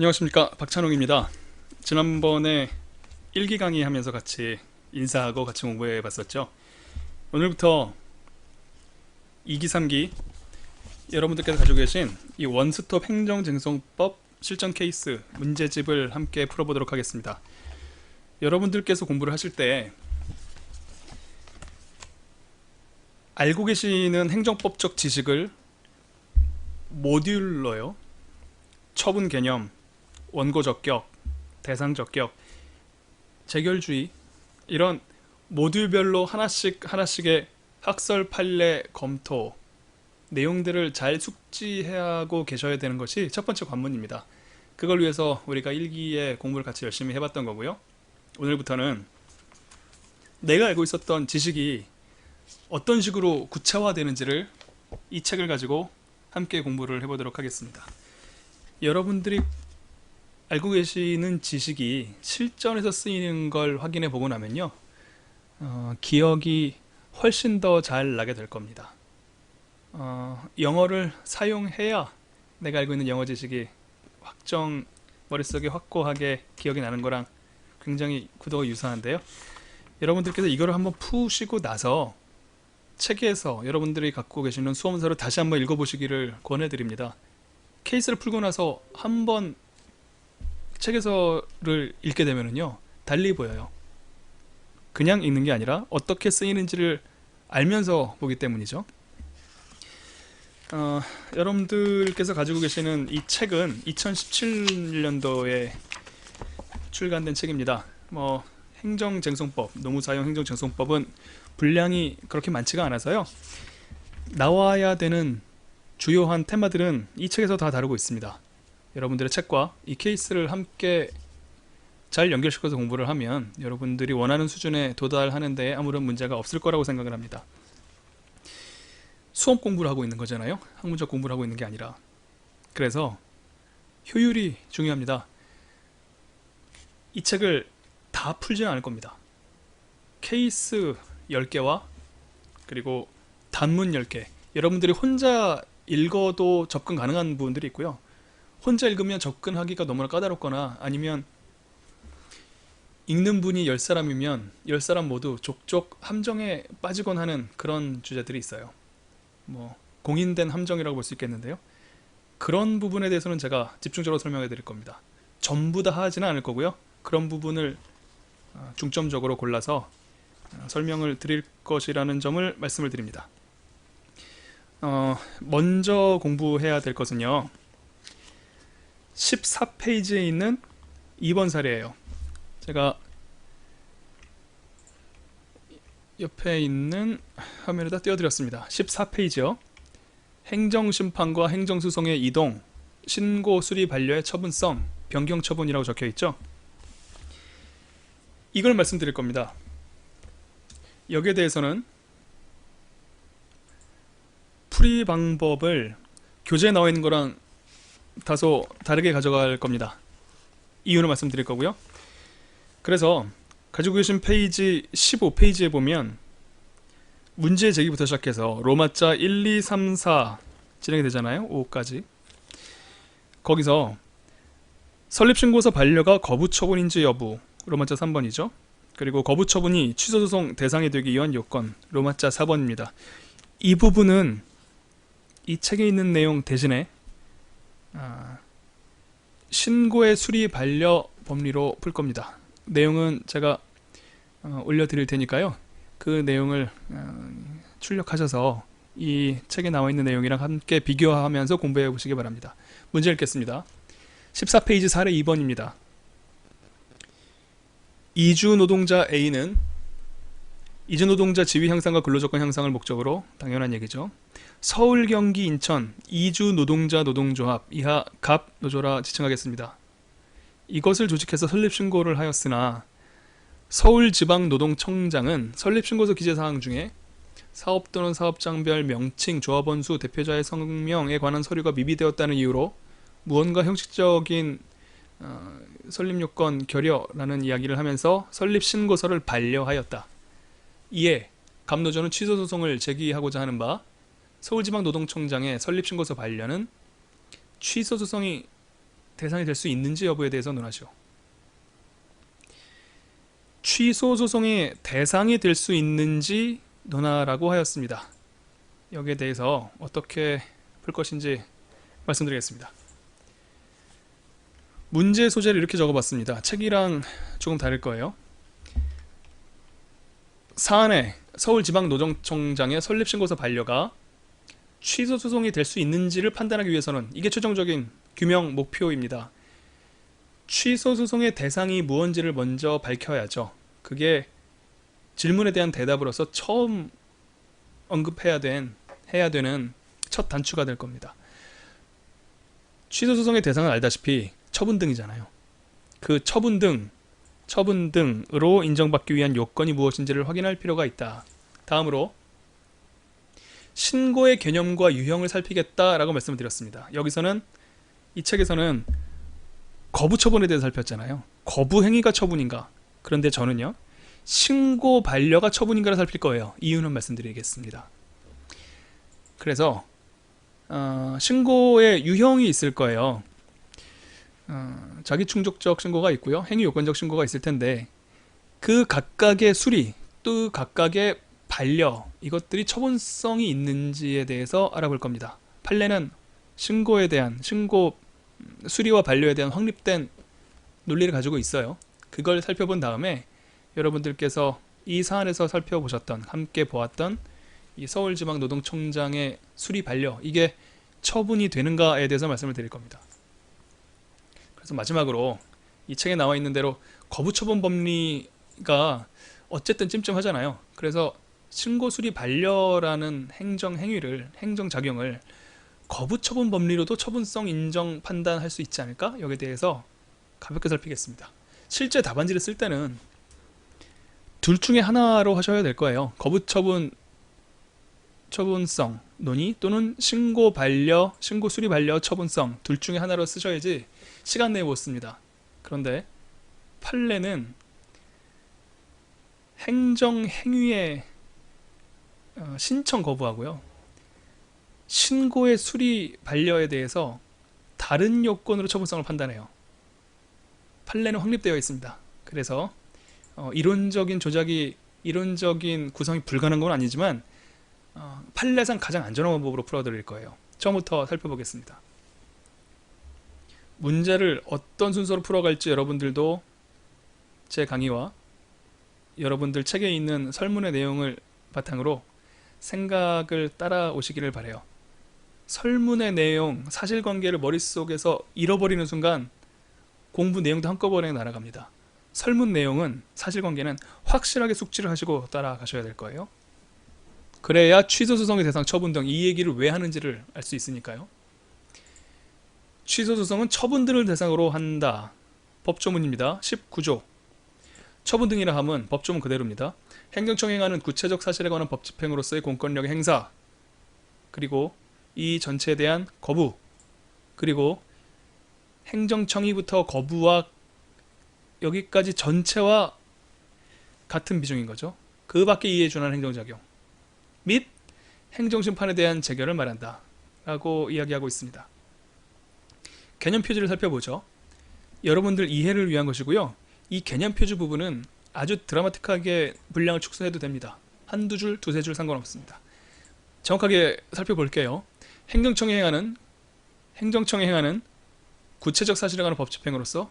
안녕하십니까, 박찬웅입니다. 지난번에 1기 강의 하면서 같이 인사하고 같이 공부해 봤었죠. 오늘부터 2기 3기 여러분들께서 가지고 계신 이 원스톱 행정쟁송법 실전 케이스 문제집을 함께 풀어보도록 하겠습니다. 여러분들께서 공부를 하실 때 알고 계시는 행정법적 지식을 모듈러요, 처분 개념, 원고 적격, 대상 적격, 재결주의, 이런 모듈별로 하나씩의 학설 판례 검토 내용들을 잘 숙지해야 하고 계셔야 되는 것이 첫 번째 관문입니다. 그걸 위해서 우리가 1기에 공부를 같이 열심히 해봤던 거고요. 오늘부터는 내가 알고 있었던 지식이 어떤 식으로 구체화되는지를 이 책을 가지고 함께 공부를 해보도록 하겠습니다. 여러분들이 알고 계시는 지식이 실전에서 쓰이는 걸 확인해 보고 나면요, 기억이 훨씬 더 잘 나게 될 겁니다. 영어를 사용해야 내가 알고 있는 영어 지식이 머릿속에 확고하게 기억이 나는 거랑 굉장히 구도가 유사한데요. 여러분들께서 이거를 한번 푸시고 나서 책에서 여러분들이 갖고 계시는 수험서를 다시 한번 읽어보시기를 권해드립니다. 케이스를 풀고 나서 한번 책에서를 읽게 되면은요, 달리 보여요. 그냥 읽는 게 아니라 어떻게 쓰이는지를 알면서 보기 때문이죠. 여러분들께서 가지고 계시는 이 책은 2017년도에 출간된 책입니다. 행정쟁송법, 노무사용 행정쟁송법은 분량이 그렇게 많지가 않아서요, 나와야 되는 주요한 테마들은 이 책에서 다 다루고 있습니다. 여러분들의 책과 이 케이스를 함께 잘 연결시켜서 공부를 하면 여러분들이 원하는 수준에 도달하는 데 아무런 문제가 없을 거라고 생각을 합니다. 수험 공부를 하고 있는 거잖아요, 학문적 공부를 하고 있는 게 아니라. 그래서 효율이 중요합니다. 이 책을 다 풀지는 않을 겁니다. 케이스 10개와 그리고 단문 10개, 여러분들이 혼자 읽어도 접근 가능한 부분들이 있고요, 혼자 읽으면 접근하기가 너무나 까다롭거나 아니면 읽는 분이 10사람이면 10사람 모두 족족 함정에 빠지곤 하는 그런 주제들이 있어요. 공인된 함정이라고 볼 수 있겠는데요, 그런 부분에 대해서는 제가 집중적으로 설명해 드릴 겁니다. 전부 다 하지는 않을 거고요, 그런 부분을 중점적으로 골라서 설명을 드릴 것이라는 점을 말씀을 드립니다. 먼저 공부해야 될 것은요, 14페이지에 있는 2번 사례예요. 제가 옆에 있는 화면에다 띄워드렸습니다. 14페이지요. 행정심판과 행정소송의 이동, 신고 수리 반려의 처분성, 변경 처분이라고 적혀 있죠. 이걸 말씀드릴 겁니다. 여기에 대해서는 풀이 방법을 교재에 나와 있는 거랑 다소 다르게 가져갈 겁니다. 이유를 말씀드릴 거고요. 그래서 가지고 계신 페이지 15페이지에 보면 문제 제기부터 시작해서 로마자 1, 2, 3, 4 진행이 되잖아요. 5까지. 거기서 설립신고서 반려가 거부처분인지 여부, 로마자 3번이죠. 그리고 거부처분이 취소소송 대상이 되기 위한 요건, 로마자 4번입니다. 이 부분은 이 책에 있는 내용 대신에 신고의 수리 반려 법리로 풀 겁니다. 내용은 제가 올려드릴 테니까요, 그 내용을 출력하셔서 이 책에 나와 있는 내용이랑 함께 비교하면서 공부해 보시기 바랍니다. 문제 읽겠습니다. 14페이지 사례 2번입니다. 이주 노동자 A는 이주 노동자 지위 향상과 근로조건 향상을 목적으로, 당연한 얘기죠, 서울, 경기, 인천 이주 노동자 노동조합 이하 갑 노조라 지칭하겠습니다. 이것을 조직해서 설립신고를 하였으나 서울지방노동청장은 설립신고서 기재사항 중에 사업 또는 사업장별 명칭, 조합원 수, 대표자의 성명에 관한 서류가 미비되었다는 이유로 무언가 형식적인 설립요건 결여라는 이야기를 하면서 설립신고서를 반려하였다. 이에 갑노조는 취소소송을 제기하고자 하는 바, 서울지방노동청장의 설립신고서 반려는 취소소송이 대상이 될 수 있는지 여부에 대해서 논하시오. 취소 소송의 대상이 될 수 있는지 논하라고 하였습니다. 여기에 대해서 어떻게 풀 것인지 말씀드리겠습니다. 문제 소재를 이렇게 적어봤습니다. 책이랑 조금 다를 거예요. 사안에 서울지방노동청장의 설립신고서 반려가 취소 소송이 될 수 있는지를 판단하기 위해서는 이게 최종적인 규명 목표입니다. 취소 소송의 대상이 무언지를 먼저 밝혀야죠. 그게 질문에 대한 대답으로서 처음 해야 되는 첫 단추가 될 겁니다. 취소 소송의 대상은 알다시피 처분 등이잖아요. 그 처분 등으로 인정받기 위한 요건이 무엇인지를 확인할 필요가 있다. 다음으로 신고의 개념과 유형을 살피겠다라고 말씀을 드렸습니다. 여기서는 이 책에서는 거부 처분에 대해서 살폈잖아요. 거부 행위가 처분인가? 그런데 저는요, 신고 반려가 처분인가를 살필 거예요. 이유는 말씀드리겠습니다. 그래서 신고의 유형이 있을 거예요. 자기 충족적 신고가 있고요, 행위 요건적 신고가 있을 텐데 그 각각의 수리 또 각각의 반려, 이것들이 처분성이 있는지에 대해서 알아볼 겁니다. 판례는 신고 수리와 반려에 대한 확립된 논리를 가지고 있어요. 그걸 살펴본 다음에 여러분들께서 이 사안에서 살펴보셨던, 함께 보았던 이 서울지방노동청장의 수리 반려, 이게 처분이 되는가에 대해서 말씀을 드릴 겁니다. 그래서 마지막으로 이 책에 나와 있는 대로 거부처분 법리가 어쨌든 찜찜하잖아요. 그래서 신고 수리 반려라는 행정작용을 거부처분 법리로도 처분성 인정 판단할 수 있지 않을까? 여기에 대해서 가볍게 살피겠습니다. 실제 답안지를 쓸 때는 둘 중에 하나로 하셔야 될 거예요. 처분성 논의 또는 신고 수리 반려 처분성, 둘 중에 하나로 쓰셔야지 시간 내에 못 씁니다. 그런데 판례는 행정행위의 신청 거부하고요, 신고의 수리 반려에 대해서 다른 요건으로 처분성을 판단해요. 판례는 확립되어 있습니다. 그래서 이론적인 구성이 불가능한 건 아니지만 판례상 가장 안전한 방법으로 풀어드릴 거예요. 처음부터 살펴보겠습니다. 문제를 어떤 순서로 풀어갈지 여러분들도 제 강의와 여러분들 책에 있는 설문의 내용을 바탕으로 생각을 따라오시기를 바라요. 설문의 내용, 사실관계를 머릿속에서 잃어버리는 순간 공부 내용도 한꺼번에 날아갑니다. 설문 내용은, 사실관계는 확실하게 숙지를 하시고 따라가셔야 될 거예요. 그래야 취소소송의 대상, 처분 등 이 얘기를 왜 하는지를 알 수 있으니까요. 취소소송은 처분 등을 대상으로 한다. 법조문입니다. 19조. 처분 등이라 함은 법조문 그대로입니다. 행정청이 행하는 구체적 사실에 관한 법 집행으로서의 공권력의 행사, 그리고 이 전체에 대한 거부, 그리고 행정청의부터 거부와 여기까지 전체와 같은 비중인 거죠. 그 밖에 이해에 준하는 행정작용 및 행정심판에 대한 재결을 말한다 라고 이야기하고 있습니다. 개념 표지를 살펴보죠. 여러분들 이해를 위한 것이고요. 이 개념 표지 부분은 아주 드라마틱하게 분량을 축소해도 됩니다. 한두 줄, 두세 줄 상관없습니다. 정확하게 살펴볼게요. 행정청이 행하는 구체적 사실에 관한 법 집행으로서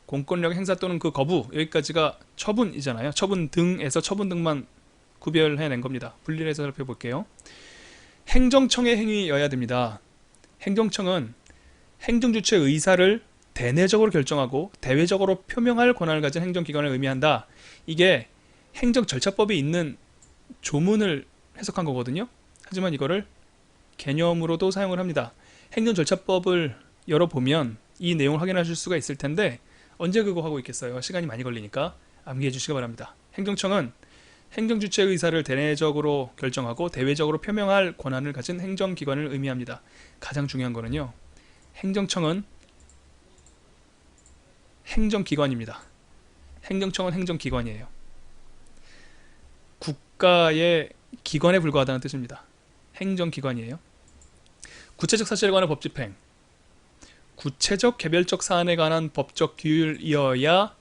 공권력 행사 또는 그 거부, 여기까지가 처분이잖아요. 처분 등에서 처분 등만 구별해낸 겁니다. 분리해서 살펴볼게요. 행정청의 행위여야 됩니다. 행정청은 행정주체의 의사를 대내적으로 결정하고 대외적으로 표명할 권한을 가진 행정기관을 의미한다. 이게 행정절차법이 있는 조문을 해석한 거거든요. 하지만 이거를 개념으로도 사용을 합니다. 행정절차법을 열어보면 이 내용을 확인하실 수가 있을 텐데 언제 그거 하고 있겠어요. 시간이 많이 걸리니까 암기해 주시기 바랍니다. 행정청은 행정주체의 의사를 대내적으로 결정하고 대외적으로 표명할 권한을 가진 행정기관을 의미합니다. 가장 중요한 거는요, 행정청은 행정기관입니다. 행정청은 행정기관이에요. 국가의 기관에 불과하다는 뜻입니다. 행정기관이에요. 구체적 사실에 관한 법 집행, 구체적 개별적 사안에 관한 법적 규율이어야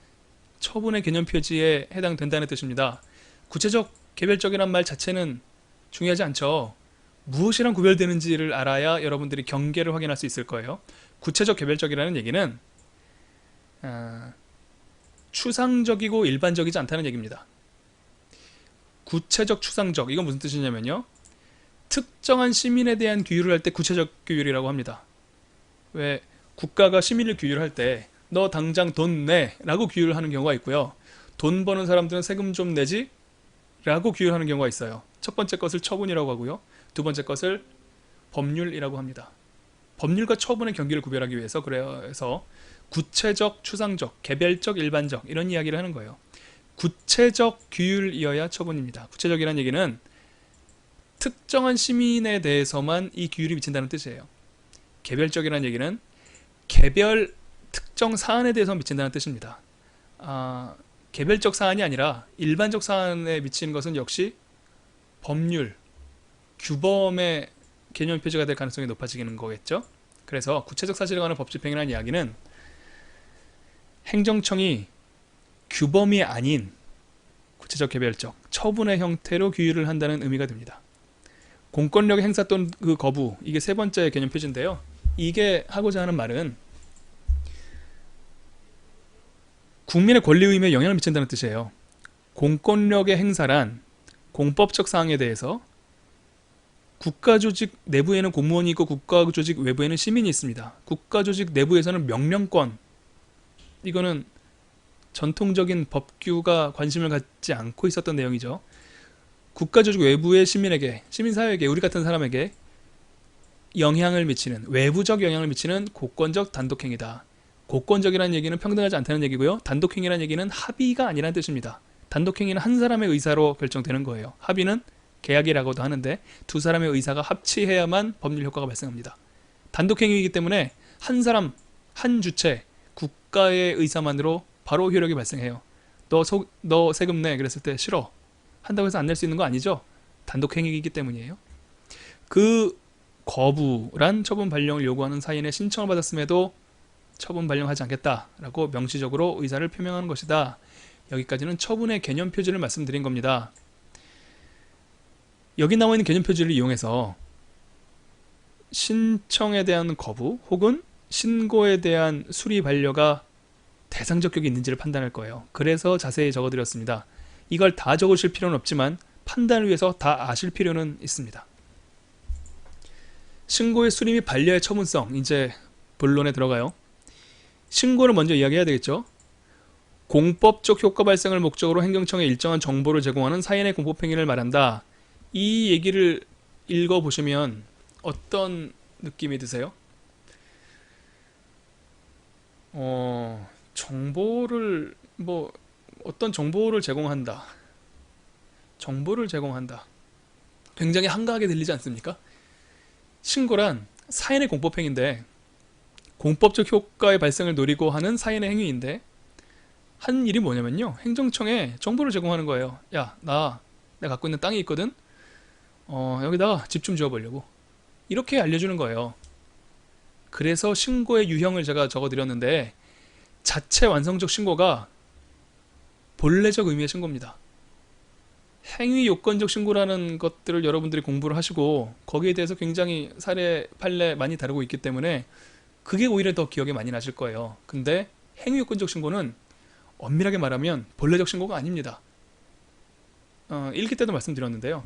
처분의 개념 표지에 해당된다는 뜻입니다. 구체적 개별적이란 말 자체는 중요하지 않죠. 무엇이랑 구별되는지를 알아야 여러분들이 경계를 확인할 수 있을 거예요. 구체적 개별적이라는 얘기는 추상적이고 일반적이지 않다는 얘기입니다. 구체적 추상적, 이건 무슨 뜻이냐면요, 특정한 시민에 대한 규율을 할 때 구체적 규율이라고 합니다. 왜 국가가 시민을 규율할 때 너 당장 돈 내 라고 규율을 하는 경우가 있고요, 돈 버는 사람들은 세금 좀 내지 라고 규율하는 경우가 있어요. 첫 번째 것을 처분이라고 하고요, 두 번째 것을 법률이라고 합니다. 법률과 처분의 경계를 구별하기 위해서, 그래서 구체적, 추상적, 개별적, 일반적 이런 이야기를 하는 거예요. 구체적 규율이어야 처분입니다. 구체적이라는 얘기는 특정한 시민에 대해서만 이 규율이 미친다는 뜻이에요. 개별적이라는 얘기는 개별 특정 사안에 대해서 미친다는 뜻입니다. 개별적 사안이 아니라 일반적 사안에 미치는 것은 역시 법률, 규범의 개념 표시가 될 가능성이 높아지는 거겠죠. 그래서 구체적 사실에 관한 법 집행이라는 이야기는 행정청이 규범이 아닌 구체적 개별적 처분의 형태로 규율을 한다는 의미가 됩니다. 공권력의 행사 또는 그 거부, 이게 세 번째 개념 표시인데요, 이게 하고자 하는 말은 국민의 권리 의무에 영향을 미친다는 뜻이에요. 공권력의 행사란 공법적 사항에 대해서 국가조직 내부에는 공무원이 있고 국가조직 외부에는 시민이 있습니다. 국가조직 내부에서는 명령권, 이거는 전통적인 법규가 관심을 갖지 않고 있었던 내용이죠. 국가조직 외부의 시민에게, 시민사회에게, 우리 같은 사람에게 영향을 미치는, 외부적 영향을 미치는 고권적 단독행위다. 고권적이라는 얘기는 평등하지 않다는 얘기고요, 단독행위라는 얘기는 합의가 아니라는 뜻입니다. 단독행위는 한 사람의 의사로 결정되는 거예요. 합의는 계약이라고도 하는데 두 사람의 의사가 합치해야만 법률 효과가 발생합니다. 단독행위이기 때문에 한 사람, 한 주체, 국가의 의사만으로 바로 효력이 발생해요. 너 세금 내 그랬을 때 싫어 한다고 해서 안 낼 수 있는 거 아니죠. 단독행위이기 때문이에요. 그 거부란 처분 발령을 요구하는 사인의 신청을 받았음에도 처분 발령하지 않겠다라고 명시적으로 의사를 표명하는 것이다. 여기까지는 처분의 개념 표지를 말씀드린 겁니다. 여기 나와 있는 개념 표지를 이용해서 신청에 대한 거부 혹은 신고에 대한 수리 반려가 대상적 격이 있는지를 판단할 거예요. 그래서 자세히 적어드렸습니다. 이걸 다 적으실 필요는 없지만 판단을 위해서 다 아실 필요는 있습니다. 신고의 수리 및 반려의 처분성, 이제 본론에 들어가요. 신고를 먼저 이야기해야 되겠죠. 공법적 효과 발생을 목적으로 행정청에 일정한 정보를 제공하는 사인의 공법행위를 말한다. 이 얘기를 읽어보시면 어떤 느낌이 드세요? 정보를 어떤 정보를 제공한다. 정보를 제공한다. 굉장히 한가하게 들리지 않습니까? 신고란 사인의 공법행위인데, 공법적 효과의 발생을 노리고 하는 사인의 행위인데, 한 일이 뭐냐면요, 행정청에 정보를 제공하는 거예요. 야, 내가 갖고 있는 땅이 있거든. 여기다가 집 좀 지어보려고, 이렇게 알려주는 거예요. 그래서 신고의 유형을 제가 적어드렸는데, 자체 완성적 신고가 본래적 의미의 신고입니다. 행위 요건적 신고라는 것들을 여러분들이 공부를 하시고 거기에 대해서 굉장히 사례, 판례 많이 다루고 있기 때문에 그게 오히려 더 기억에 많이 나실 거예요. 근데 행위 요건적 신고는 엄밀하게 말하면 본래적 신고가 아닙니다. 1기 때도 말씀드렸는데요,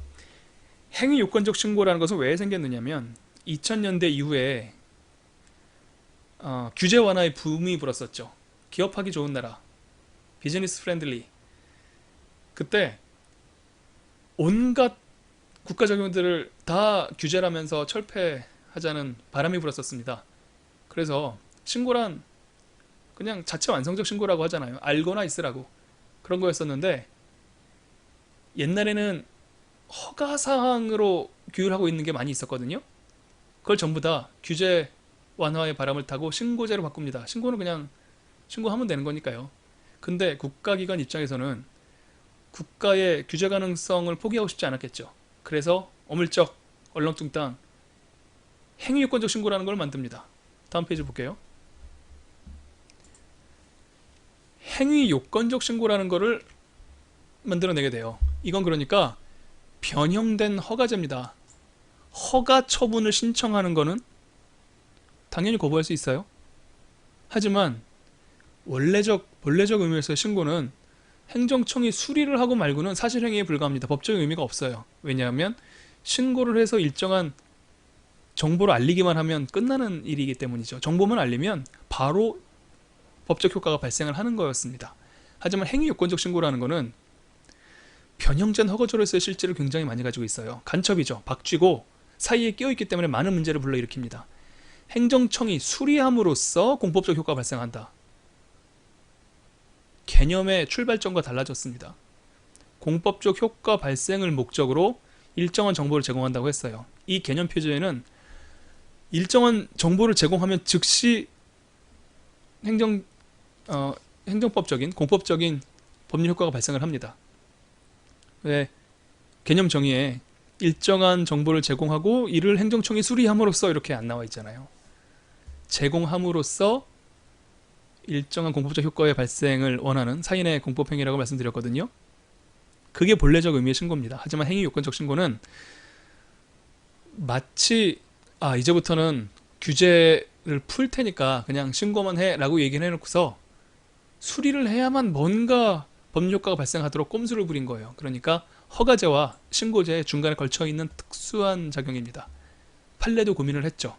행위 요건적 신고라는 것은 왜 생겼느냐면 2000년대 이후에 규제 완화의 붐이 불었었죠. 기업하기 좋은 나라, 비즈니스 프렌들리. 그때 온갖 국가 적용들을 다 규제를 하면서 철폐하자는 바람이 불었었습니다. 그래서 신고란 그냥 자체 완성적 신고라고 하잖아요. 알거나 있으라고. 그런 거였었는데, 옛날에는 허가사항으로 규율하고 있는 게 많이 있었거든요. 그걸 전부 다 규제 완화의 바람을 타고 신고제로 바꿉니다. 신고는 그냥 신고하면 되는 거니까요. 근데 국가기관 입장에서는 국가의 규제 가능성을 포기하고 싶지 않았겠죠. 그래서 어물쩍 얼렁뚱땅 행위요건적 신고라는 걸 만듭니다. 다음 페이지 볼게요. 행위 요건적 신고라는 거를 만들어내게 돼요. 이건 그러니까 변형된 허가제입니다. 허가 처분을 신청하는 거는 당연히 거부할 수 있어요. 하지만 본래적 의미에서의 신고는 행정청이 수리를 하고 말고는 사실행위에 불과합니다. 법적인 의미가 없어요. 왜냐하면 신고를 해서 일정한 정보를 알리기만 하면 끝나는 일이기 때문이죠. 정보만 알리면 바로 법적 효과가 발생을 하는 거였습니다. 하지만 행위 요건적 신고라는 거는 변형된 허가조로서의 실질을 굉장히 많이 가지고 있어요. 간첩이죠. 박쥐고 사이에 끼어있기 때문에 많은 문제를 불러일으킵니다. 행정청이 수리함으로써 공법적 효과가 발생한다. 개념의 출발점과 달라졌습니다. 공법적 효과 발생을 목적으로 일정한 정보를 제공한다고 했어요. 이 개념 표제에는 일정한 정보를 제공하면 즉시 행정법적인 공법적인 법률 효과가 발생을 합니다. 왜? 개념 정의에 일정한 정보를 제공하고 이를 행정청이 수리함으로써 이렇게 안 나와 있잖아요. 제공함으로써 일정한 공법적 효과의 발생을 원하는 사인의 공법행위라고 말씀드렸거든요. 그게 본래적 의미의 신고입니다. 하지만 행위 요건적 신고는 마치 이제부터는 규제를 풀 테니까 그냥 신고만 해 라고 얘기를 해놓고서 수리를 해야만 뭔가 법률 효과가 발생하도록 꼼수를 부린 거예요. 그러니까 허가제와 신고제의 중간에 걸쳐있는 특수한 작용입니다. 판례도 고민을 했죠.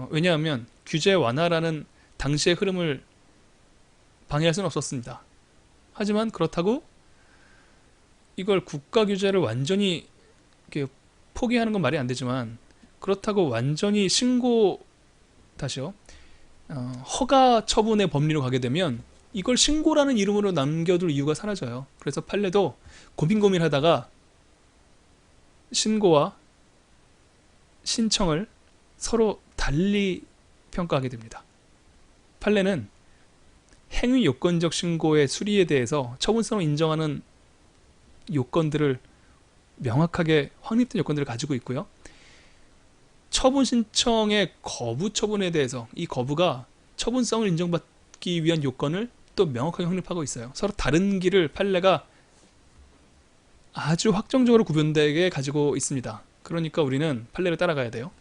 왜냐하면 규제 완화라는 당시의 흐름을 방해할 수는 없었습니다. 하지만 그렇다고 이걸 국가 규제를 완전히 이렇게 포기하는 건 말이 안 되지만 그렇다고 완전히 허가 처분의 법리로 가게 되면 이걸 신고라는 이름으로 남겨둘 이유가 사라져요. 그래서 판례도 고민하다가 신고와 신청을 서로 달리 평가하게 됩니다. 판례는 행위 요건적 신고의 수리에 대해서 처분성을 인정하는 요건들을 명확하게 확립된 요건들을 가지고 있고요. 처분 신청의 거부 처분에 대해서 이 거부가 처분성을 인정받기 위한 요건을 또 명확하게 확립하고 있어요. 서로 다른 길을 판례가 아주 확정적으로 구분되게 가지고 있습니다. 그러니까 우리는 판례를 따라가야 돼요.